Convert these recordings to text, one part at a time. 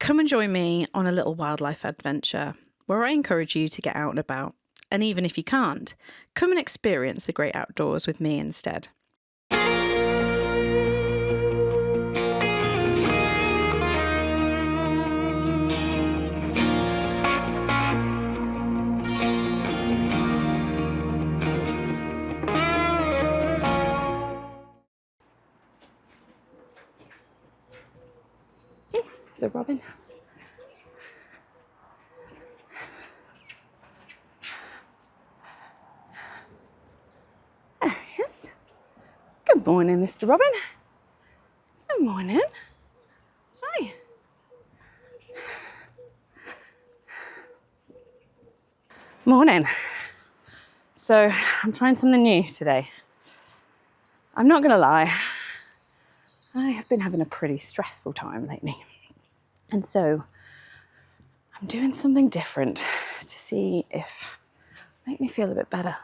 come and join me on a little wildlife adventure where I encourage you to get out and about. And even if you can't, come and experience the great outdoors with me instead. There's a robin. There he is. Good morning, Mr. Robin. Good morning. Hi. Morning. So I'm trying something new today. I'm not going to lie. I have been having a pretty stressful time lately. And so I'm doing something different to see if it make me feel a bit better.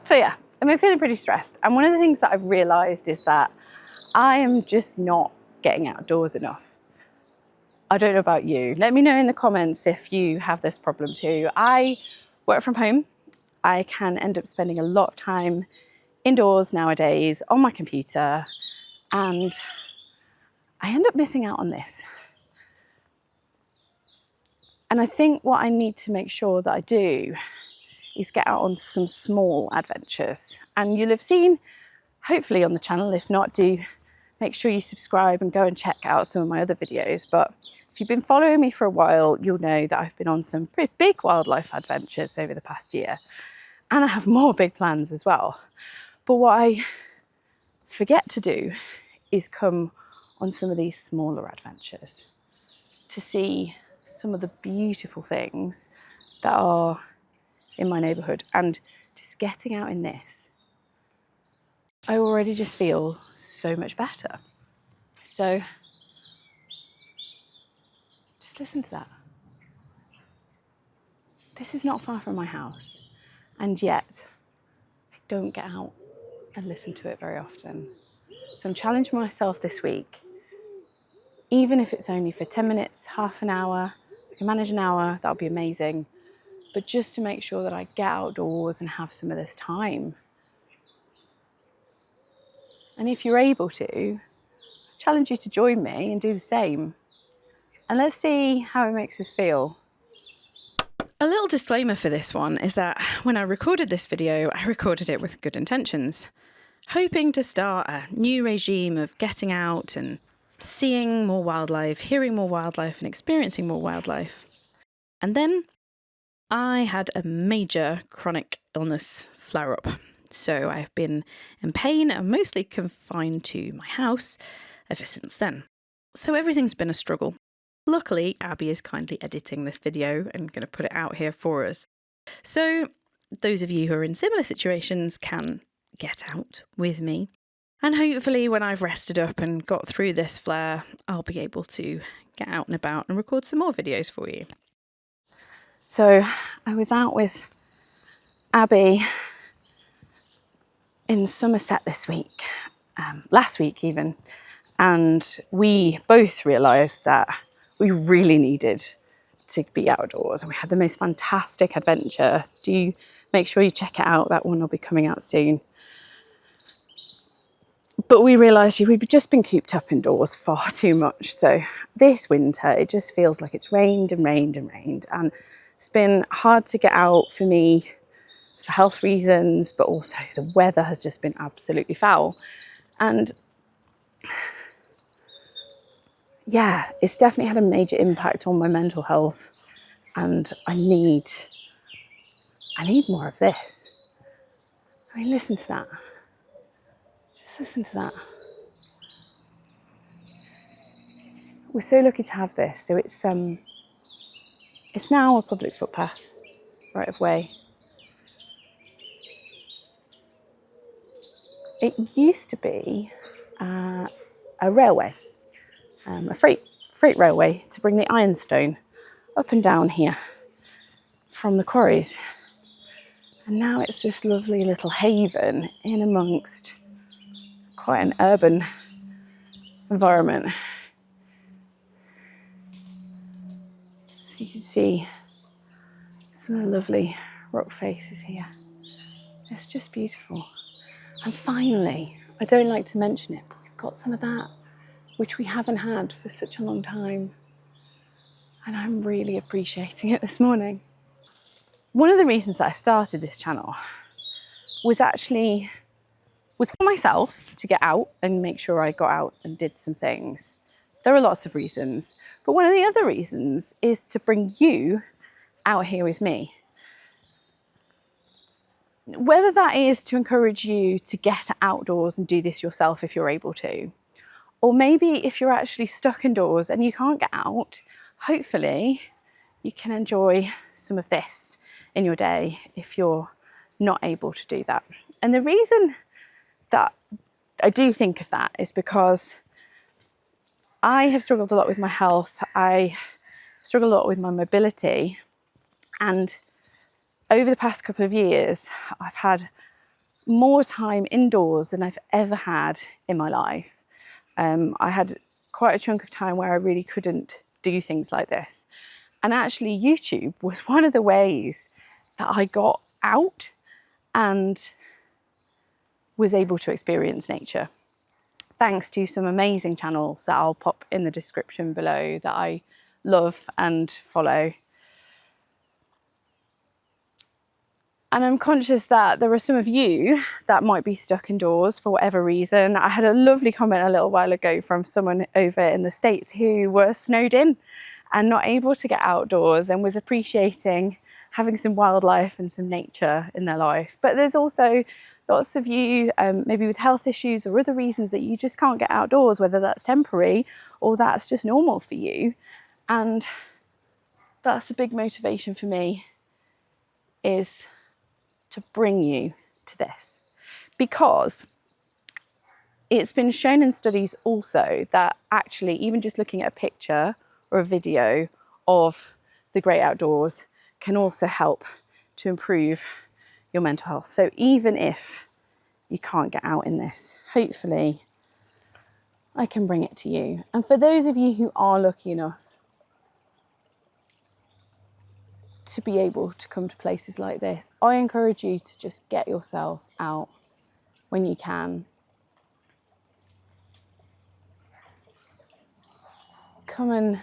So yeah, I've been feeling pretty stressed. And one of the things that I've realized is that I am just not getting outdoors enough. I don't know about you. Let me know in the comments if you have this problem too. I work from home. I can end up spending a lot of time indoors nowadays on my computer, and I end up missing out on this. And I think what I need to make sure that I do is get out on some small adventures. And you'll have seen, hopefully on the channel, if not, do make sure you subscribe and go and check out some of my other videos. But if you've been following me for a while, you'll know that I've been on some pretty big wildlife adventures over the past year. And I have more big plans as well. But what I forget to do is come on some of these smaller adventures to see some of the beautiful things that are in my neighbourhood. And just getting out in this, I already just feel so much better. So just listen to that. This is not far from my house, and yet I don't get out and listen to it very often. So I'm challenging myself this week, even if it's only for 10 minutes, half an hour. If I can manage an hour, that'll be amazing. But just to make sure that I get outdoors and have some of this time. And if you're able to, I challenge you to join me and do the same. And let's see how it makes us feel. A little disclaimer for this one is that when I recorded this video, I recorded it with good intentions, hoping to start a new regime of getting out and seeing more wildlife, hearing more wildlife and experiencing more wildlife. And then I had a major chronic illness flare up. So I've been in pain and mostly confined to my house ever since then. So everything's been a struggle. Luckily, Abby is kindly editing this video and going to put it out here for us. So those of you who are in similar situations can get out with me. And hopefully when I've rested up and got through this flare, I'll be able to get out and about and record some more videos for you. So I was out with Abby in Somerset this week, last week even, and we both realised that we really needed to be outdoors, and we had the most fantastic adventure. Do make sure you check it out. That one will be coming out soon. But we realised we've just been cooped up indoors far too much. So this winter, it just feels like it's rained and rained and rained. And it's been hard to get out for me for health reasons, but also the weather has just been absolutely foul. And yeah, it's definitely had a major impact on my mental health. And I need more of this. I mean, listen to that. Just listen to that. We're so lucky to have this. So it's now a public footpath, right of way. It used to be a railway, a freight railway to bring the ironstone up and down here from the quarries. And now it's this lovely little haven in amongst quite an urban environment. You can see some of the lovely rock faces here. It's just beautiful. And finally, I don't like to mention it, but we've got some of that, which we haven't had for such a long time. And I'm really appreciating it this morning. One of the reasons that I started this channel was for myself to get out and make sure I got out and did some things. There are lots of reasons, but one of the other reasons is to bring you out here with me. Whether that is to encourage you to get outdoors and do this yourself if you're able to, or maybe if you're actually stuck indoors and you can't get out, hopefully you can enjoy some of this in your day if you're not able to do that. And the reason that I do think of that is because I have struggled a lot with my health. I struggle a lot with my mobility, and over the past couple of years I've had more time indoors than I've ever had in my life. I had quite a chunk of time where I really couldn't do things like this, and actually YouTube was one of the ways that I got out and was able to experience nature, thanks to some amazing channels that I'll pop in the description below that I love and follow. And I'm conscious that there are some of you that might be stuck indoors for whatever reason. I had a lovely comment a little while ago from someone over in the States who were snowed in and not able to get outdoors and was appreciating having some wildlife and some nature in their life. But there's also lots of you, maybe with health issues or other reasons, that you just can't get outdoors, whether that's temporary or that's just normal for you. And that's a big motivation for me, is to bring you to this, because it's been shown in studies also that actually even just looking at a picture or a video of the great outdoors can also help to improve your mental health. So even if you can't get out in this, hopefully I can bring it to you. And for those of you who are lucky enough to be able to come to places like this, I encourage you to just get yourself out when you can. Come and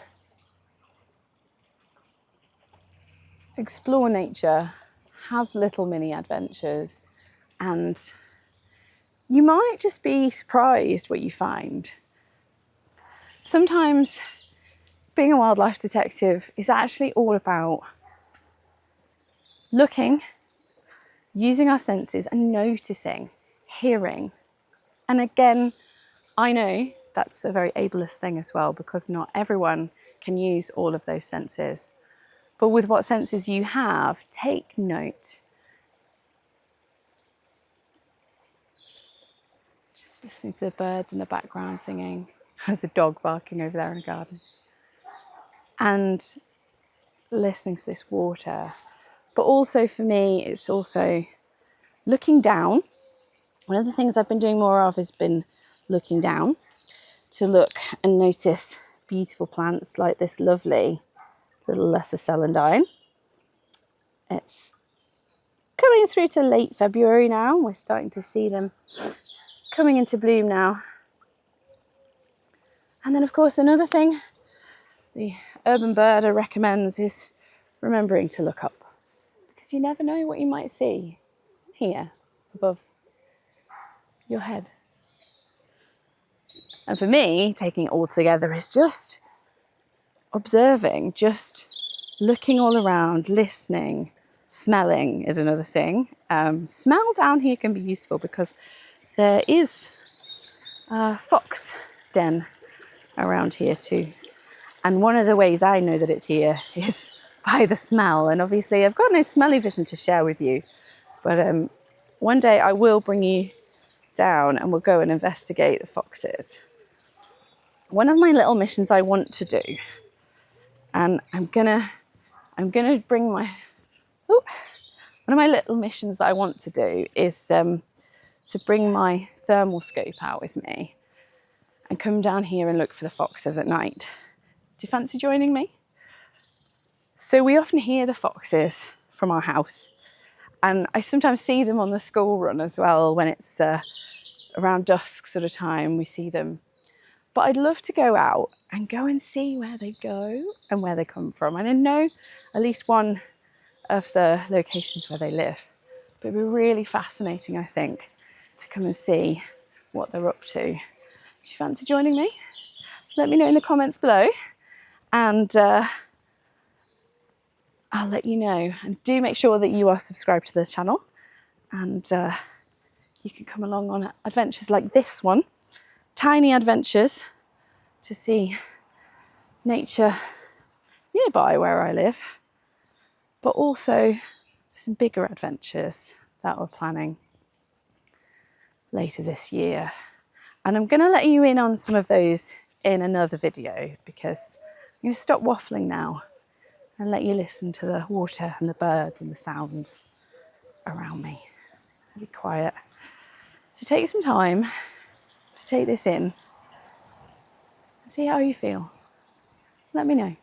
explore nature, have little mini adventures, and you might just be surprised what you find. Sometimes being a wildlife detective is actually all about looking, using our senses and noticing, hearing. And again, I know that's a very ableist thing as well, because not everyone can use all of those senses. But with what senses you have, take note. Just listening to the birds in the background singing. There's a dog barking over there in the garden. And listening to this water. But also for me, it's also looking down. One of the things I've been doing more of has been looking down to look and notice beautiful plants like this lovely little lesser celandine. It's coming through to late February now. We're starting to see them coming into bloom now. And then of course another thing the urban birder recommends is remembering to look up, because you never know what you might see here above your head. And for me, taking it all together is just observing, just looking all around, listening. Smelling is another thing. Smell down here can be useful because there is a fox den around here too. And one of the ways I know that it's here is by the smell. And obviously I've got no smelly vision to share with you, but one day I will bring you down and we'll go and investigate the foxes. One of my little missions I want to do, and I'm gonna bring my, one of my little missions that I want to do is to bring my thermal scope out with me and come down here and look for the foxes at night. Do you fancy joining me? So we often hear the foxes from our house, and I sometimes see them on the school run as well when it's around dusk sort of time. We see them. But I'd love to go out and go and see where they go and where they come from. And I know at least one of the locations where they live. But it'd be really fascinating, I think, to come and see what they're up to. Do you fancy joining me? Let me know in the comments below, and I'll let you know. And do make sure that you are subscribed to the channel, and you can come along on adventures like this one. Tiny adventures to see nature nearby where I live, but also some bigger adventures that we're planning later this year. And I'm going to let you in on some of those in another video, because I'm going to stop waffling now and let you listen to the water and the birds and the sounds around me. Be quiet. So take some time to take this in and see how you feel. Let me know.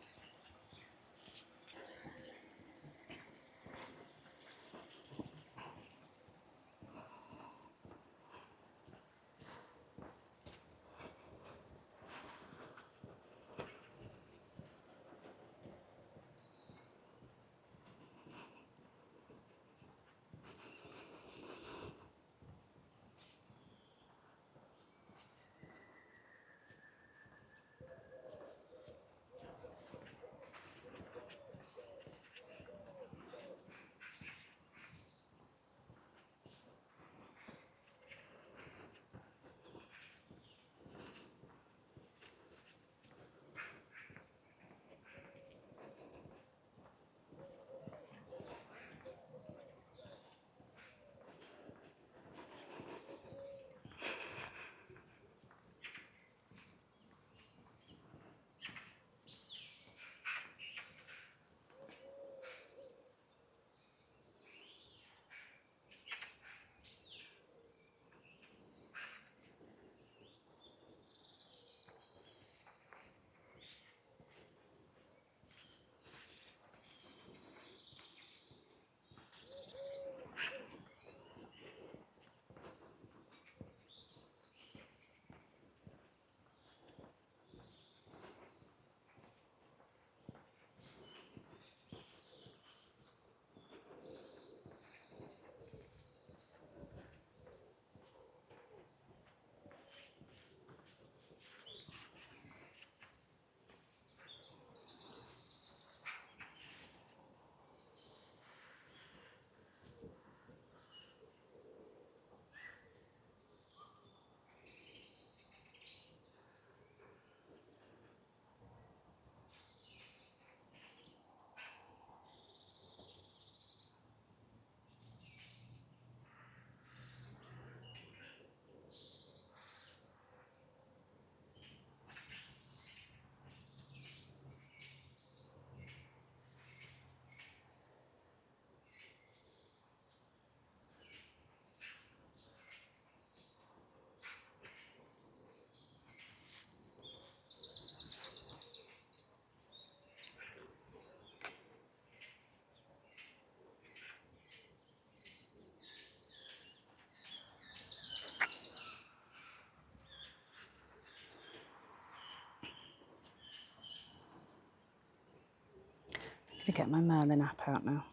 I'm going to get my Merlin app out now.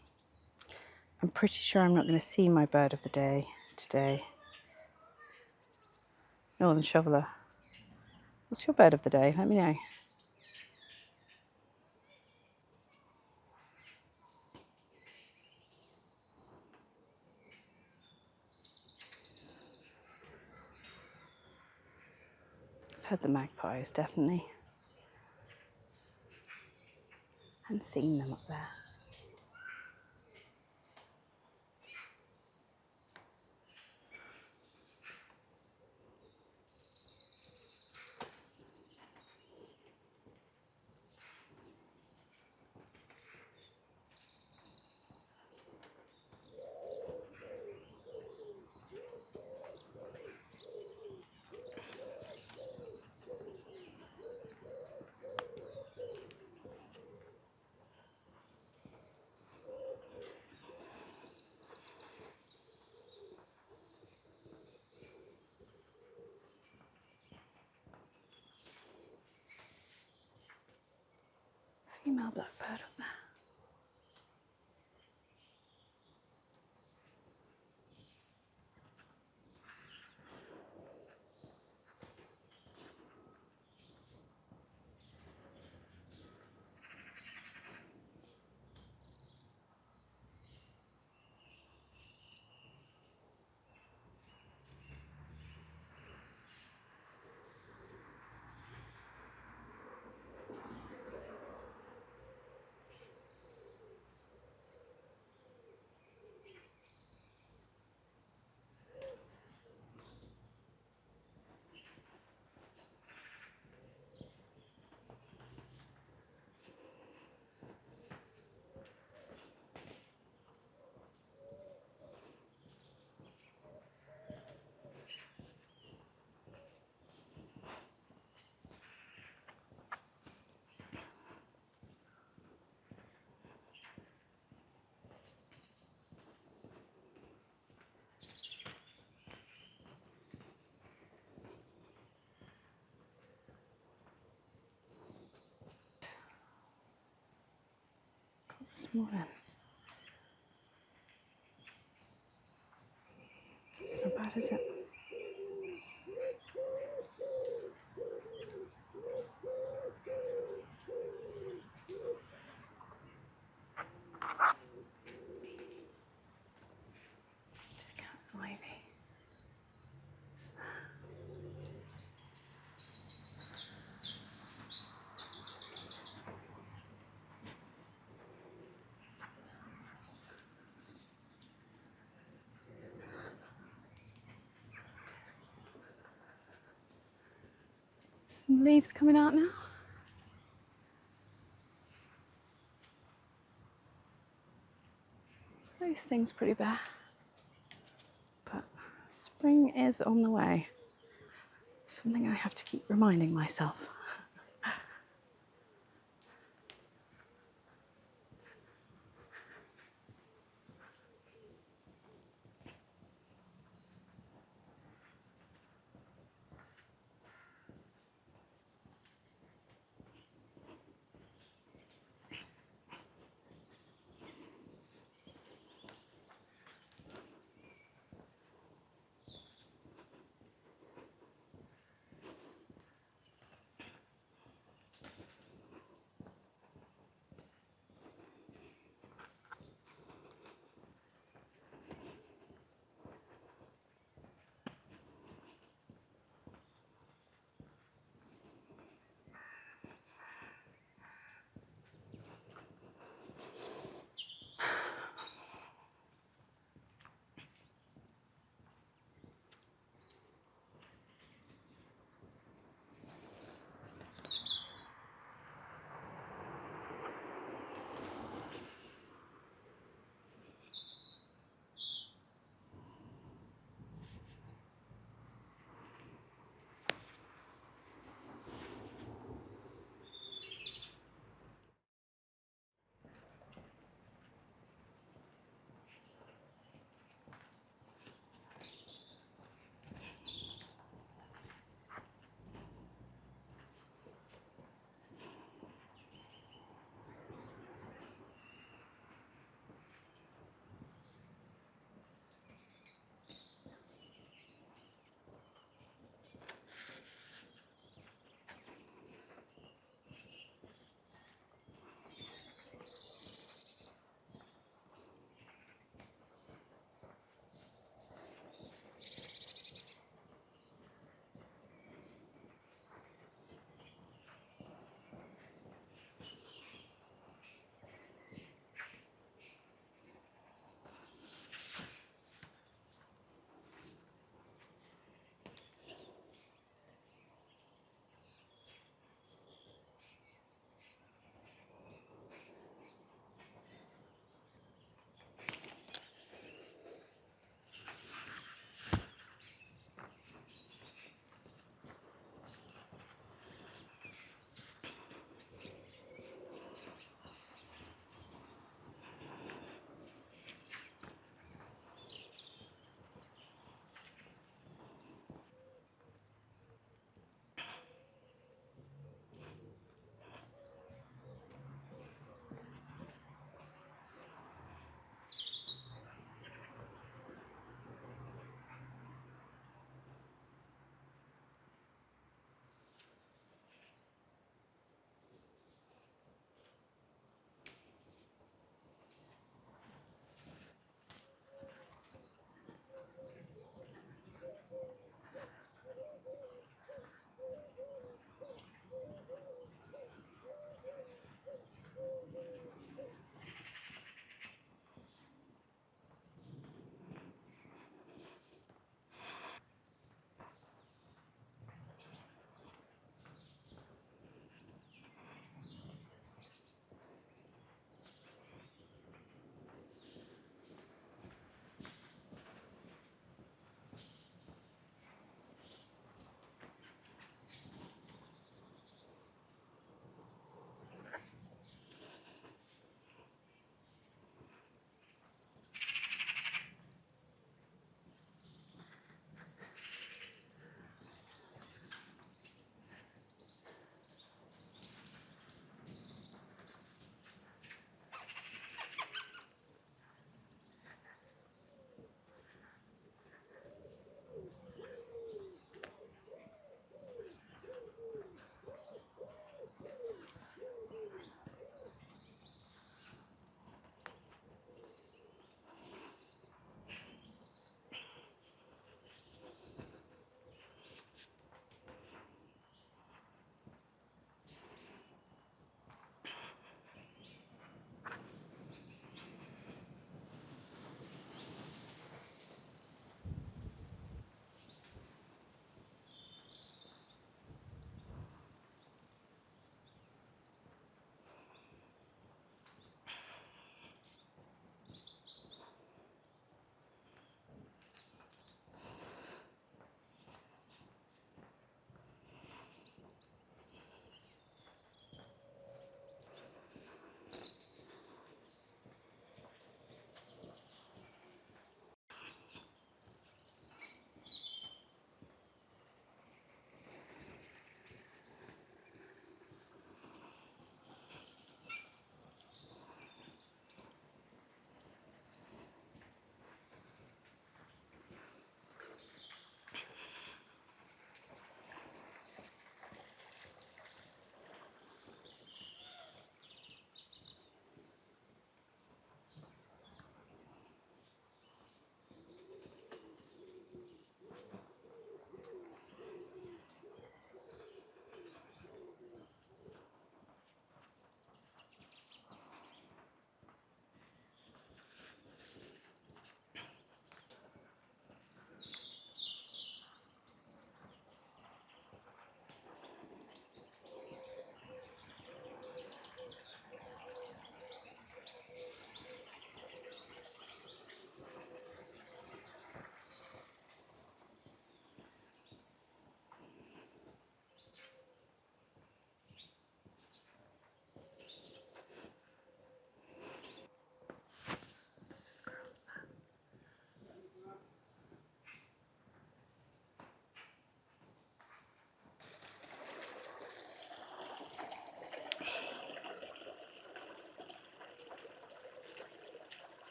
I'm pretty sure I'm not going to see my bird of the day today. Northern shoveler. What's your bird of the day? Let me know. I've heard the magpies, definitely. And seen them up there. Female blackbird up there. This morning. It's not bad, is it? Check out the ivy. Some leaves coming out now. Those things pretty bare, but spring is on the way. Something I have to keep reminding myself.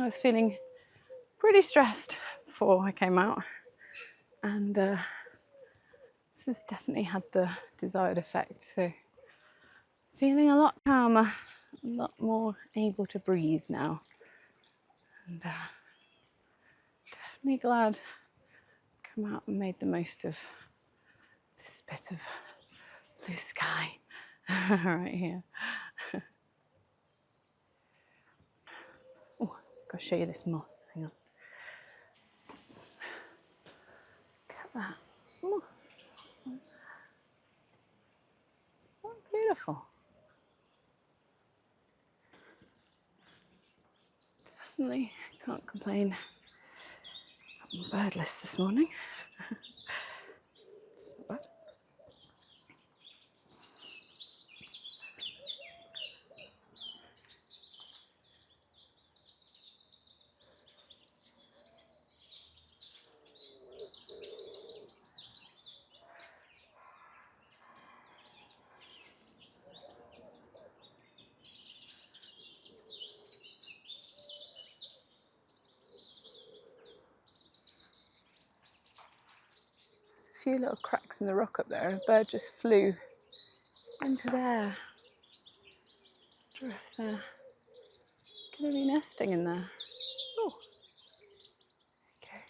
I was feeling pretty stressed before I came out, and this has definitely had the desired effect. So feeling a lot calmer, a lot more able to breathe now, and definitely glad I come out and made the most of this bit of blue sky right here. Oh, I've got to show you this moss. Hang on. Look at that moss. Oh, beautiful. Definitely can't complain. I'm birdless this morning. It's not bad. There's a few little cracks in the rock up there. A bird just flew into there. I wonder if they're going to be nesting in there. Oh, okay.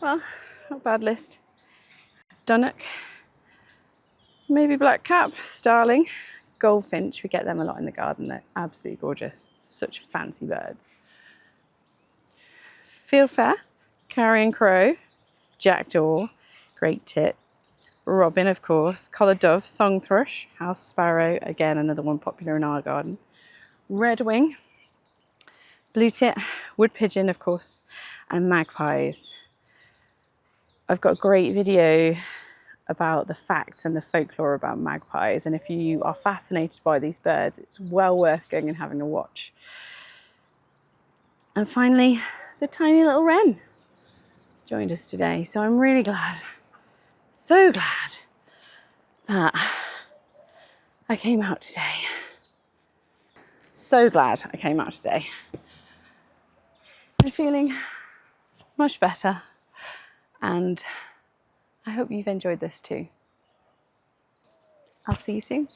Well, not a bad list. Dunnock, maybe blackcap, starling, goldfinch. We get them a lot in the garden. They're absolutely gorgeous. Such fancy birds. Fieldfare, carrion crow, jackdaw, great tit, robin, of course, collared dove, song thrush, house sparrow, again another one popular in our garden, redwing, blue tit, wood pigeon, of course, and magpies. I've got a great video about the facts and the folklore about magpies, and if you are fascinated by these birds, it's well worth going and having a watch. And finally, the tiny little wren joined us today, so I'm really glad, so glad that I came out today. So glad I came out today. I'm feeling much better, and I hope you've enjoyed this too. I'll see you soon.